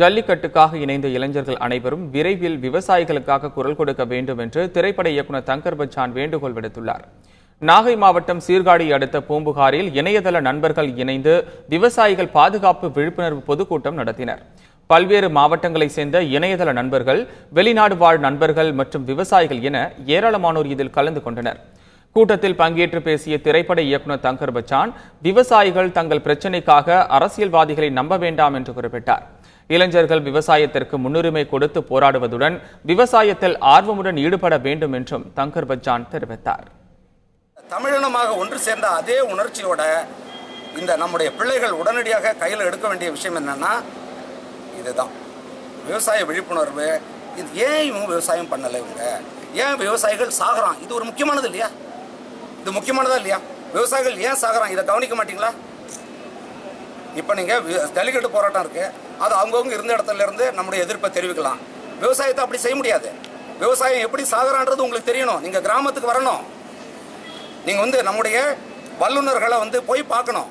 ஜல்லிக்கட்டுக்காக இணைந்த இளைஞர்கள் அனைவரும் விரைவில் விவசாயிகளுக்காக குரல் கொடுக்க வேண்டும் என்று திரைப்பட இயக்குநர் தங்கர் பச்சான் வேண்டுகோள் விடுத்துள்ளார். நாகை மாவட்டம் சீர்காழி அடுத்த பூம்புகாரில் இணையதள நண்பர்கள் இணைந்து விவசாயிகள் பாதுகாப்பு விழிப்புணர்வு பொதுக்கூட்டம் நடத்தினர். பல்வேறு மாவட்டங்களைச் சேர்ந்த இணையதள நண்பர்கள், வெளிநாடு வாழ் நண்பர்கள் மற்றும் விவசாயிகள் என ஏராளமானோர் இதில் கலந்து கொண்டனர். கூட்டத்தில் பங்கேற்று பேசிய திரைப்பட இயக்குநர் தங்கர் பச்சான், விவசாயிகள் தங்கள் பிரச்சினைக்காக அரசியல்வாதிகளை நம்ப வேண்டாம் என்று குறிப்பிட்டார். இளைஞர்கள் விவசாயத்திற்கு முன்னுரிமை கொடுத்து போராடுவதுடன் விவசாயத்தில் ஆர்வமுடன் ஈடுபட வேண்டும் என்றும் தங்கர் பச்சான் தெரிவித்தார். தமிழினமாக ஒன்று சேர்ந்த அதே உணர்ச்சியோட இந்த நம்முடைய பிள்ளைகள் உடனடியாக கையில் எடுக்க வேண்டிய விஷயம் என்னன்னா, இதுதான் விவசாய விழிப்புணர்வு. இது ஏன் இவங்க விவசாயம் பண்ணலை, இவங்க ஏன் விவசாயிகள் சாகுறான், இது ஒரு முக்கியமானது இல்லையா? இது முக்கியமானதா இல்லையா? விவசாயிகள் ஏன் சாகுறான், இதை கவனிக்க மாட்டீங்களா? இப்போ நீங்கள் ஜல்லிக்கட்டு போராட்டம் இருக்குது, அது அவங்கவுங்க இருந்த இடத்துல இருந்து நம்முடைய எதிர்ப்பை தெரிவிக்கலாம். விவசாயத்தை அப்படி செய்ய முடியாது. விவசாயம் எப்படி சாகுறான்றது உங்களுக்கு தெரியணும். நீங்கள் கிராமத்துக்கு வரணும், நீங்கள் நம்முடைய வல்லுநர்களை போய் பார்க்கணும்.